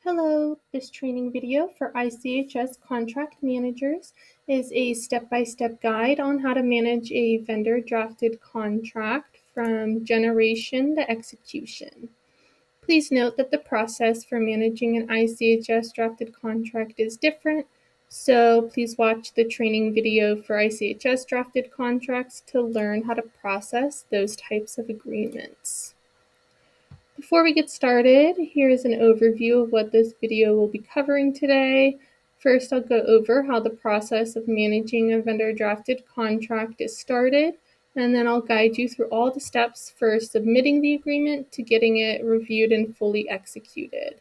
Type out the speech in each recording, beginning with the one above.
Hello, this training video for ICHS contract managers is a step-by-step guide on how to manage a vendor drafted contract from generation to execution. Please note that the process for managing an ICHS drafted contract is different, so please watch the training video for ICHS drafted contracts to learn how to process those types of agreements. Before we get started, here is an overview of what this video will be covering today. First, I'll go over how the process of managing a vendor drafted contract is started, and then I'll guide you through all the steps for submitting the agreement to getting it reviewed and fully executed.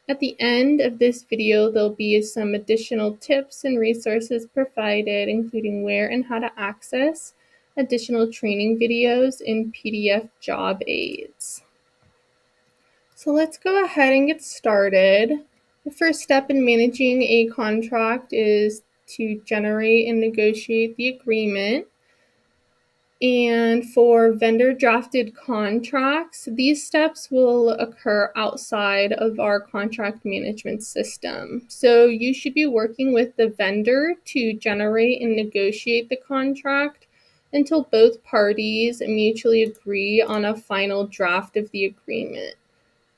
At the end of this video, there'll be some additional tips and resources provided, including where and how to access additional training videos and PDF job aids. So let's go ahead and get started. The first step in managing a contract is to generate and negotiate the agreement. And for vendor drafted contracts, these steps will occur outside of our contract management system. So you should be working with the vendor to generate and negotiate the contract until both parties mutually agree on a final draft of the agreement.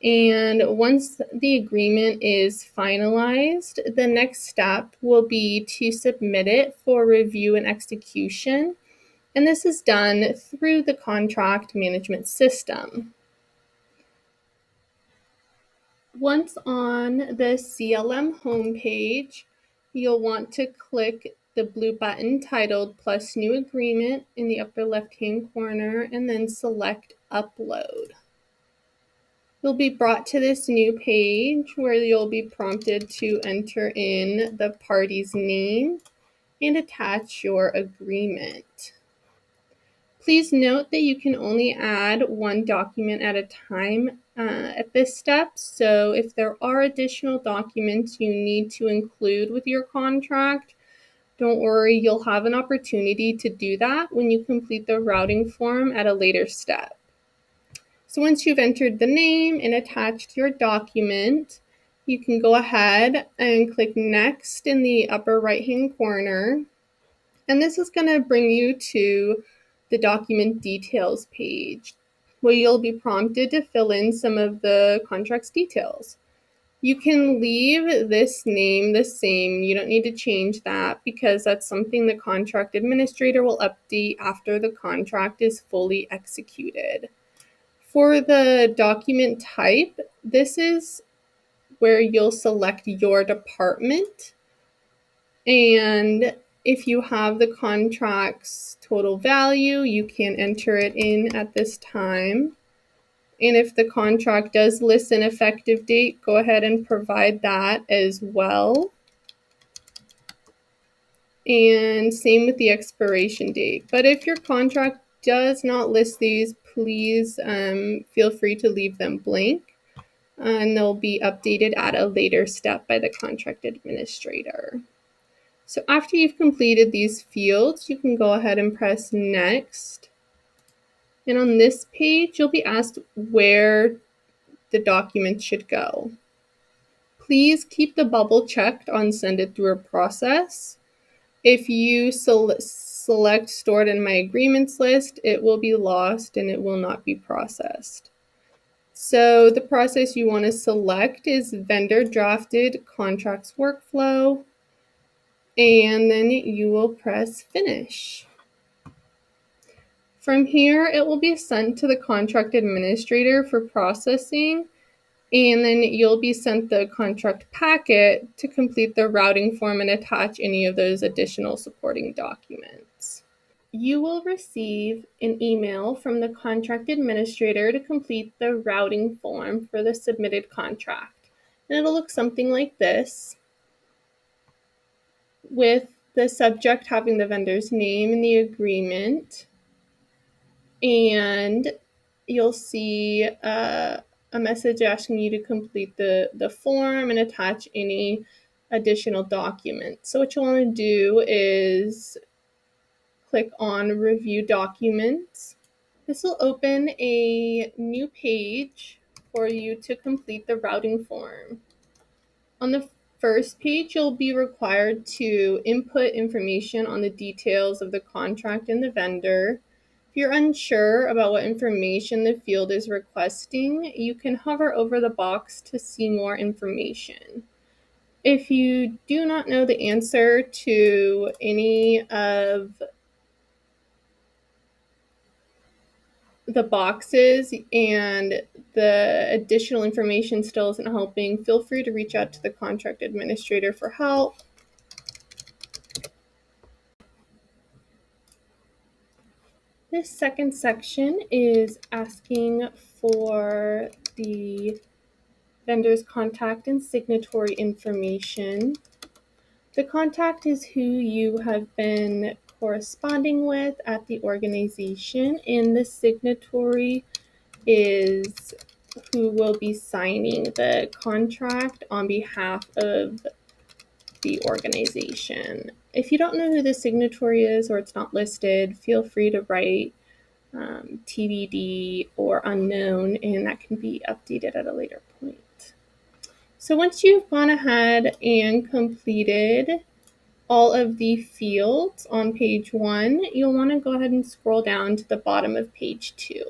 And once the agreement is finalized, the next step will be to submit it for review and execution. And this is done through the contract management system. Once on the CLM homepage, you'll want to click the blue button titled Plus New Agreement in the upper left-hand corner and then select Upload. You'll be brought to this new page where you'll be prompted to enter in the party's name and attach your agreement. Please note that you can only add one document at a time at this step. So if there are additional documents you need to include with your contract, don't worry, you'll have an opportunity to do that when you complete the routing form at a later step. So once you've entered the name and attached your document, you can go ahead and click Next in the upper right-hand corner. And this is going to bring you to the document details page, where you'll be prompted to fill in some of the contract's details. You can leave this name the same. You don't need to change that because that's something the contract administrator will update after the contract is fully executed. For the document type, this is where you'll select your department, and if you have the contract's total value, you can enter it in at this time. And if the contract does list an effective date, go ahead and provide that as well. And same with the expiration date. But if your contract does not list these, please feel free to leave them blank, and they'll be updated at a later step by the contract administrator. So after you've completed these fields, you can go ahead and press Next. And on this page, you'll be asked where the document should go. Please keep the bubble checked on Send It Through a Process. If you select Stored in My Agreements list, it will be lost and it will not be processed. So the process you want to select is Vendor Drafted Contracts Workflow, and then you will press Finish. From here, it will be sent to the contract administrator for processing, and then you'll be sent the contract packet to complete the routing form and attach any of those additional supporting documents. You will receive an email from the contract administrator to complete the routing form for the submitted contract. And it'll look something like this, with the subject having the vendor's name in the agreement. And you'll see a message asking you to complete the form and attach any additional documents. So what you'll want to do is click on Review Documents. This will open a new page for you to complete the routing form. On the first page, you'll be required to input information on the details of the contract and the vendor. If you're unsure about what information the field is requesting, you can hover over the box to see more information. If you do not know the answer to any of the boxes and the additional information still isn't helping, feel free to reach out to the contract administrator for help. This second section is asking for the vendor's contact and signatory information. The contact is who you have been corresponding with at the organization, and the signatory is who will be signing the contract on behalf of the organization. If you don't know who the signatory is or it's not listed, feel free to write TBD or unknown, and that can be updated at a later point. So once you've gone ahead and completed all of the fields on page 1, you'll want to go ahead and scroll down to the bottom of page 2.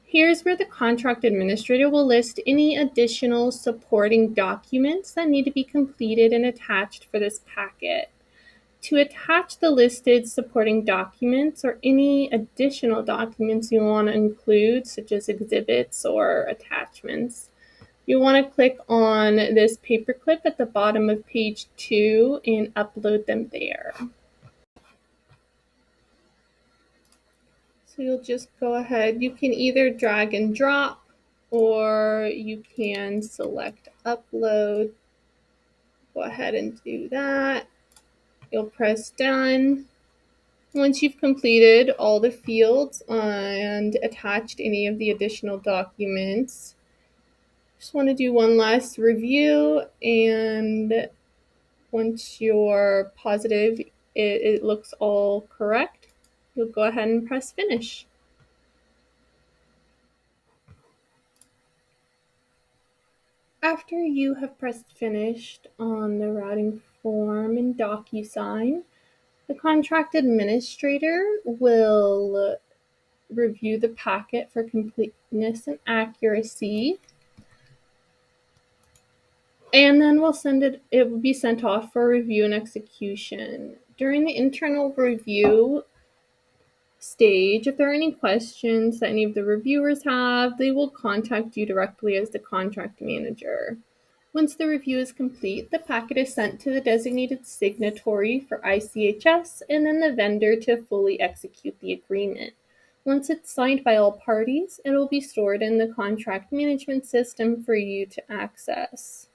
Here's where the contract administrator will list any additional supporting documents that need to be completed and attached for this packet. To attach the listed supporting documents or any additional documents you want to include, such as exhibits or attachments, you want to click on this paperclip at the bottom of page 2 and upload them there. So you'll just go ahead. You can either drag and drop, or you can select upload. Go ahead and do that. You'll press done. Once you've completed all the fields and attached any of the additional documents, just want to do one last review, and once you're positive it looks all correct, you'll go ahead and press finish. After you have pressed finished on the routing form in DocuSign, the contract administrator will review the packet for completeness and accuracy, and then it will be sent off for review and execution. During the internal review stage, if there are any questions that any of the reviewers have, they will contact you directly as the contract manager. Once the review is complete, the packet is sent to the designated signatory for ICHS and then the vendor to fully execute the agreement. Once it's signed by all parties, it will be stored in the contract management system for you to access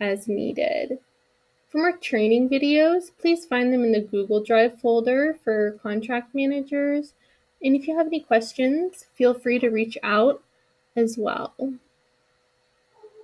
as needed. For more training videos, please find them in the Google Drive folder for contract managers. And if you have any questions, feel free to reach out as well.